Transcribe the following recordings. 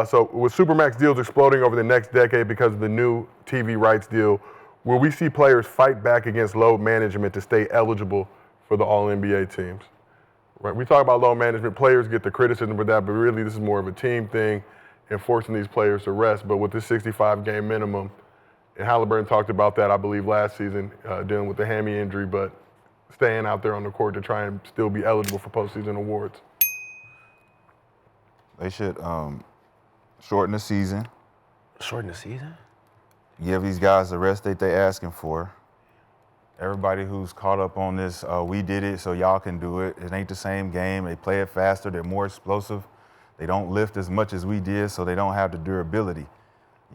So with Supermax deals exploding over the next decade because of the new TV rights deal, will we see players fight back against load management to stay eligible for the All-NBA teams? Right. We talk about load management. Players get the criticism for that, but really this is more of a team thing and forcing these players to rest. But with this 65-game minimum, and Halliburton talked about that, I believe, last season, dealing with the hammy injury, but staying out there on the court to try and still be eligible for postseason awards. They should shorten the season. Shorten the season? Give these guys the rest that they're asking for. Everybody who's caught up on this, we did it so y'all can do it. It ain't the same game. They play it faster. They're more explosive. They don't lift as much as we did, so they don't have the durability.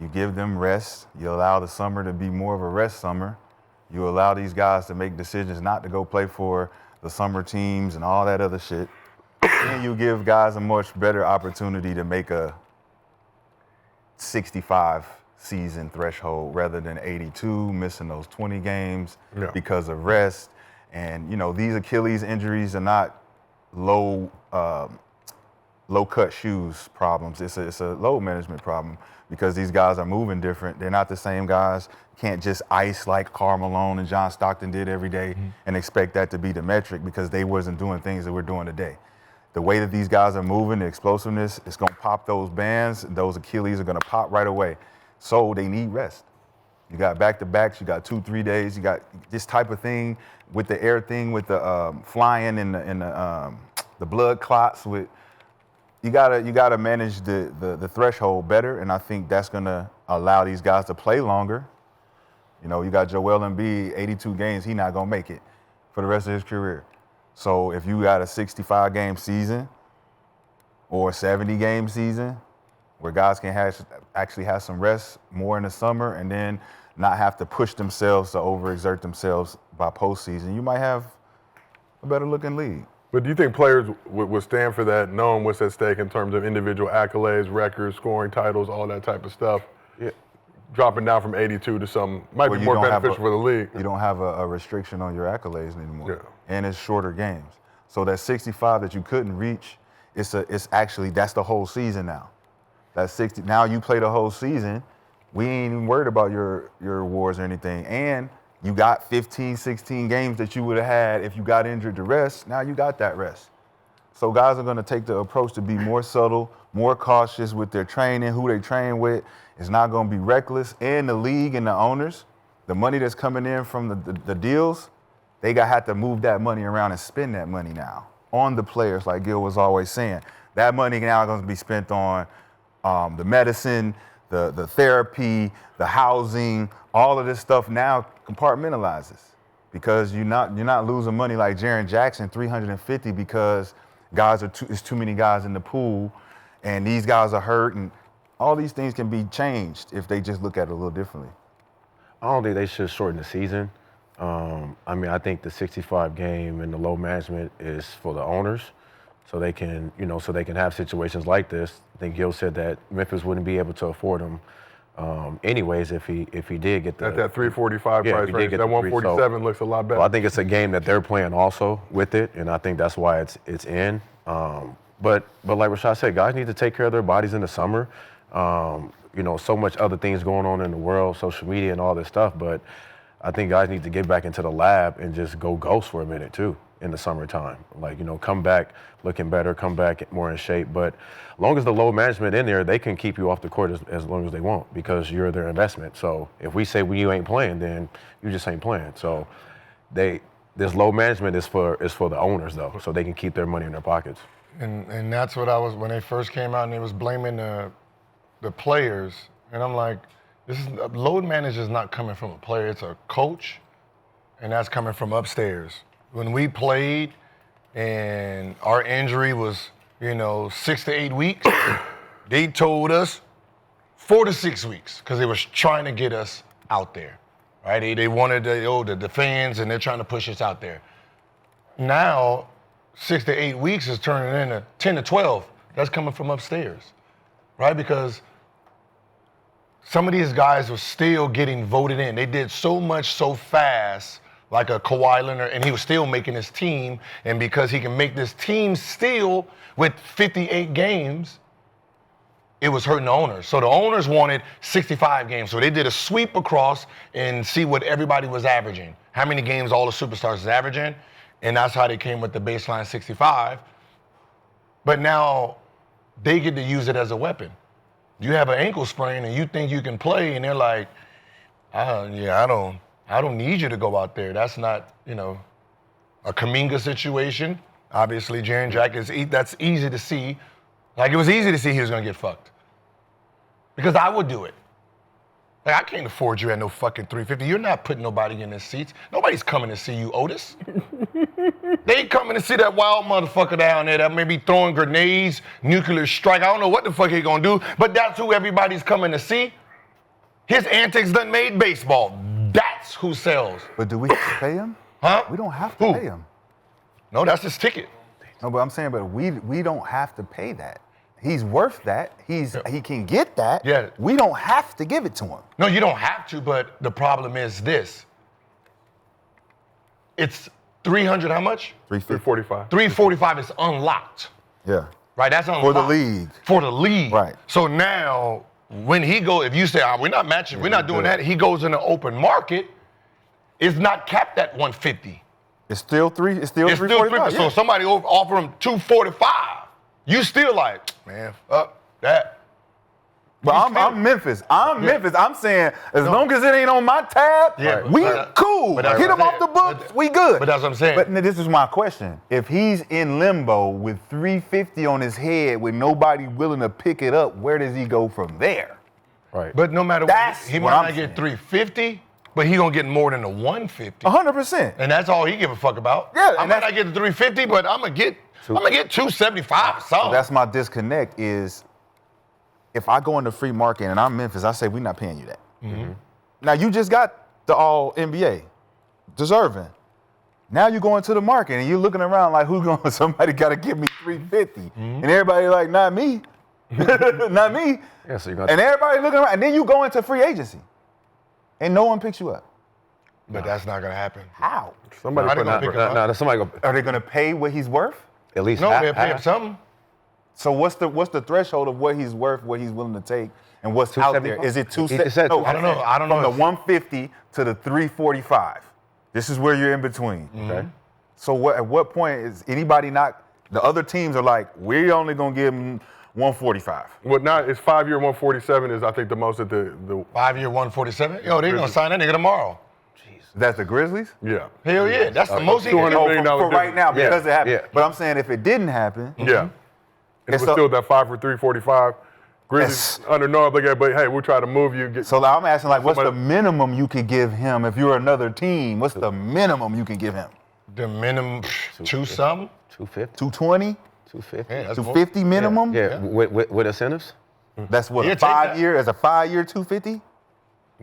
You give them rest. You allow the summer to be more of a rest summer. You allow these guys to make decisions not to go play for the summer teams and all that other shit. And you give guys a much better opportunity to make a 65 season threshold rather than 82, missing those 20 games because of rest. And, you know, these Achilles injuries are not low cut shoes problems. It's a load management problem because these guys are moving different. They're not the same guys. Can't just ice like Karl Malone and John Stockton did every day and expect that to be the metric because they wasn't doing things that we're doing today. The way that these guys are moving, the explosiveness, it's going to pop those bands. Those Achilles are going to pop right away. So they need rest. You got back-to-backs. You got 2-3 days. You got this type of thing with the air thing, with the flying and the blood clots. With you gotta manage the threshold better, and I think that's going to allow these guys to play longer. You know, you got Joel Embiid, 82 games. He's not going to make it for the rest of his career. So if you got a 65-game season or a 70-game season where guys can actually have some rest more in the summer and then not have to push themselves to overexert themselves by postseason, you might have a better-looking league. But do you think players would stand for that, knowing what's at stake in terms of individual accolades, records, scoring titles, all that type of stuff? Yeah. Dropping down from 82 to something might be more beneficial for the league. You don't have a restriction on your accolades anymore. Yeah. And it's shorter games. So that 65 that you couldn't reach, it's actually, that's the whole season now. That's 60. Now you play the whole season. We ain't even worried about your awards or anything. And you got 15, 16 games that you would have had if you got injured to rest. Now you got that rest. So guys are going to take the approach to be more subtle, more cautious with their training, who they train with. It's not going to be reckless. And the league and the owners, the money that's coming in from the deals, they have to move that money around and spend that money now on the players, like Gil was always saying. That money now is going to be spent on the medicine, the therapy, the housing, all of this stuff now compartmentalizes because you're not losing money like Jaren Jackson, 350 because it's too many guys in the pool and these guys are hurt, and all these things can be changed if they just look at it a little differently. I don't think they should shorten the season. I mean, I think the 65 game and the load management is for the owners, so they can have situations like this. I think Gil said that Memphis wouldn't be able to afford them anyways if he did get at that 345 price range. That 147 looks a lot better. Well, I think it's a game that they're playing also with it, and I think that's why it's in. But like Rashad said, guys need to take care of their bodies in the summer. So much other things going on in the world, social media and all this stuff, but I think guys need to get back into the lab and just go ghost for a minute too in the summertime. Like, come back looking better, come back more in shape. But as long as the load management in there, they can keep you off the court as long as they want because you're their investment. So if we say you ain't playing, then you just ain't playing. So this load management is for the owners though, so they can keep their money in their pockets. And that's what when they first came out and they was blaming the players, and I'm like, load management is not coming from a player, it's a coach, and that's coming from upstairs. When we played and our injury was, 6 to 8 weeks, they told us 4 to 6 weeks because they was trying to get us out there, right? They wanted the fans, and they're trying to push us out there. Now, 6 to 8 weeks is turning into 10 to 12. That's coming from upstairs, right? Because some of these guys were still getting voted in. They did so much so fast, like a Kawhi Leonard, and he was still making his team. And because he can make this team still with 58 games, it was hurting the owners. So the owners wanted 65 games. So they did a sweep across and see what everybody was averaging. How many games all the superstars is averaging. And that's how they came with the baseline 65. But now they get to use it as a weapon. You have an ankle sprain and you think you can play, and they're like, I don't need you to go out there. That's not, a Kuminga situation. Obviously, Jaren Jack that's easy to see. Like, it was easy to see he was going to get fucked. Because I would do it. Like, I can't afford you at no fucking 350. You're not putting nobody in the seats. Nobody's coming to see you, Otis. They coming to see that wild motherfucker down there that may be throwing grenades, nuclear strike. I don't know what the fuck he gonna do, but that's who everybody's coming to see. His antics done made baseball. That's who sells. But do we have to pay him? Huh? We don't have to pay him. No, that's his ticket. No, but I'm saying, but we don't have to pay that. He's worth that. He can get that. Yeah. We don't have to give it to him. No, you don't have to, but the problem is this. It's 300, how much? 345. 345 is unlocked. Yeah. Right, that's unlocked. For the league. For the league. Right. So now, when he go, if you say, we're not matching, we're not doing that, he goes in the open market, it's not capped at 150. It's still 345. So somebody offer him 245. You still like, man, fuck that. But I'm Memphis. Memphis. I'm saying, as long as it ain't on my tab, we cool. But Hit him off the books, we good. But that's what I'm saying. But this is my question. If he's in limbo with 350 on his head with nobody willing to pick it up, where does he go from there? Right. But no matter what, he might not get 350, but he gonna get more than the 150. 100%. And that's all he give a fuck about. Yeah, I might not get the 350, but I'm gonna get 275 or something. So that's my disconnect is, if I go in the free market and I'm Memphis, I say, we're not paying you that. Mm-hmm. Now, you just got the All-NBA, deserving. Now you go into the market and you're looking around like, somebody got to give me 350. Mm-hmm. And everybody like, not me. Not me. Yeah, so and everybody looking around. And then you go into free agency and no one picks you up. But that's not going to happen. How? Somebody Are they gonna pick him up? Are they going to pay what he's worth? At least No, half, they'll pay him something. So what's the threshold of what he's worth, what he's willing to take, and what's out there? Is it 270? No, I don't know. I don't know. From the 150 to the 345. This is where you're in between. Okay. So at what point is anybody not? The other teams are like, we're only gonna give him 145. Well, now it's 5-year 147 is I think the most at the 5-year 147. Yo, they're gonna sign that nigga tomorrow. That's the Grizzlies? yeah. Hell yeah, that's the most he can $200 get. million For right now, because it happened. Yeah. But I'm saying if it didn't happen, Yeah. And it was so- still that 5 for 345. Grizzlies under no obligation, but hey, we'll try to move you. so I'm asking, like, what's the Somebody- minimum you could give him if you're another team? What's the minimum you can give him? The minimum, 2-something. 250. 220? 250. Yeah, that's more. 250 minimum? Yeah, with incentives. That's what, He'll a take that. 5-year, as a 5-year 250?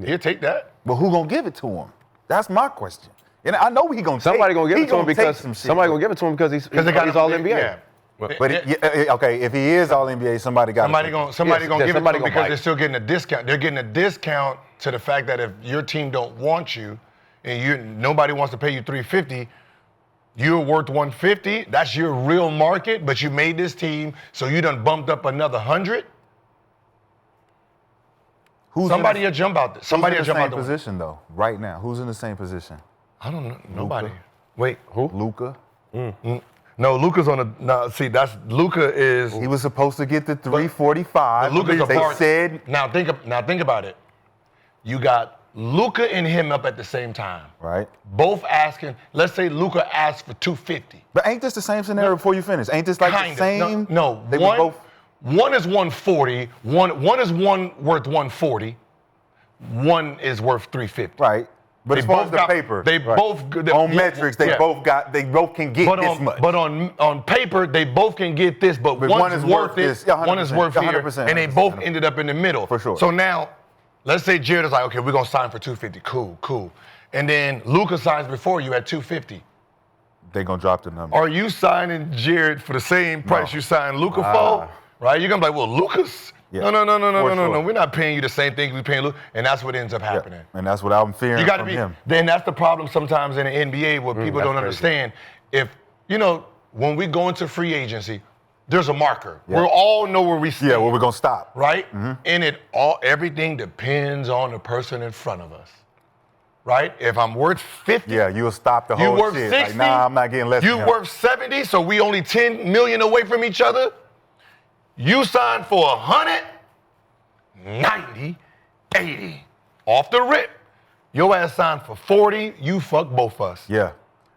He'll take that. But who gonna give it to him? That's my question. And I know he gonna Somebody take, gonna give he it to him take because some shit. somebody gonna give it to him because he's all NBA. Yeah. But okay, if he is all NBA, somebody got Somebody gonna give it to somebody them gonna because buy they're it. still getting a discount. They're getting a discount to the fact that if your team don't want you and nobody wants to pay you $350, you're worth $150. That's your real market, but you made this team, so you done bumped up another $100. Somebody will jump out there. Somebody will Who's in jump the out same there. position though? Right now, who's in the same position? I don't know. Nobody. Wait, Who? Luka. no, Luka's on the. No, see, Luka is. He was supposed to get the 345. Luka's a they part. said Now think about it. You got Luka and him up at the same time. right. Both asking. Let's say Luka asked for 250. But ain't this the same scenario before you finish? Ain't this like Kinda. the same? No. They were both. One is 140. One is worth 140. One is worth 350. Right. But as far as the paper, They right. both on metrics, they both can get But this much. But on paper, they both can get this, but one is worth this, yeah, one is worth here, 100%, and they both ended up in the middle. For sure. So now, let's say Jared is like, okay, we're gonna sign for 250. Cool. And then Luka signs before you at 250. They gonna drop the number. Are you signing Jared for the same price you signed Luka for? Right? You're gonna be like, well, Luka's. Yeah. No. For sure. We're not paying you the same thing we paying Luka, and that's what ends up happening. And that's what I'm fearing You got to from be. him. Then that's the problem sometimes in the NBA where people don't that's crazy. understand. If when we go into free agency, there's a marker. Yeah. We all know where we stand. Yeah, well, we're going to stop. Right? And everything depends on the person in front of us. Right? If I'm worth 50, Yeah, you'll stop the you whole worth shit. 60, Like, nah, I'm not getting less you than him. worth 70, so we only 10 million away from each other. You signed for 100, 90, 80. Off the rip. Your ass signed for 40, you fuck both us. Yeah.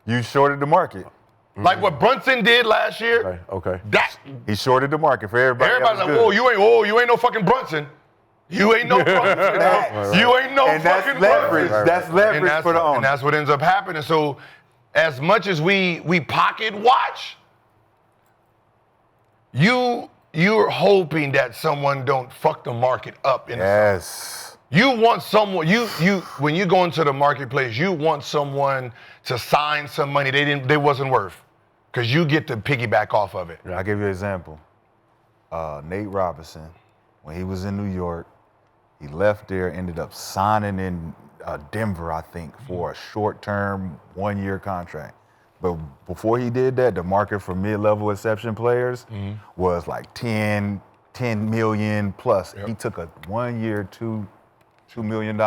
You shorted the market. Like what Brunson did last year. Okay. That He shorted the market for everybody. everybody's that like, was whoa, good. you ain't no fucking Brunson. You ain't no Brunson. Facts. You ain't no And that's fucking leverage. Brunson. That's leverage And for the owner. And that's what ends up happening. So as much as we pocket watch, you're hoping that someone don't fuck the market up in Yes. You want someone, when you go into the marketplace, you want someone to sign some money they wasn't worth. Because you get to piggyback off of it. I'll give you an example. Nate Robinson, when he was in New York, he left there, ended up signing in Denver, I think, for a short-term, 1-year contract. But before he did that, the market for mid-level exception players was like 10 million plus. Yep. He took a 1-year, $2 million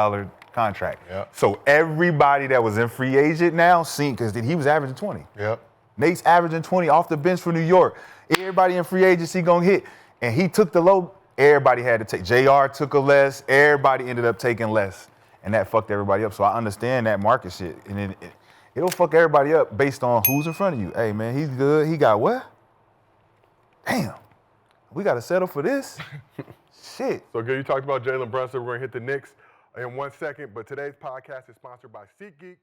contract. Yep. So everybody that was in free agent now seen, because he was averaging 20. Yep. Nate's averaging 20 off the bench for New York. Everybody in free agency gonna hit. And he took the low, everybody had to take. JR took a less, everybody ended up taking less. And that fucked everybody up. So I understand that market shit. And it'll fuck everybody up based on who's in front of you. Hey man, he's good. He got what? Damn. We gotta settle for this? Shit. So good. You talked about Jaylen Brunson. We're going to hit the Knicks in 1 second. But today's podcast is sponsored by SeatGeek.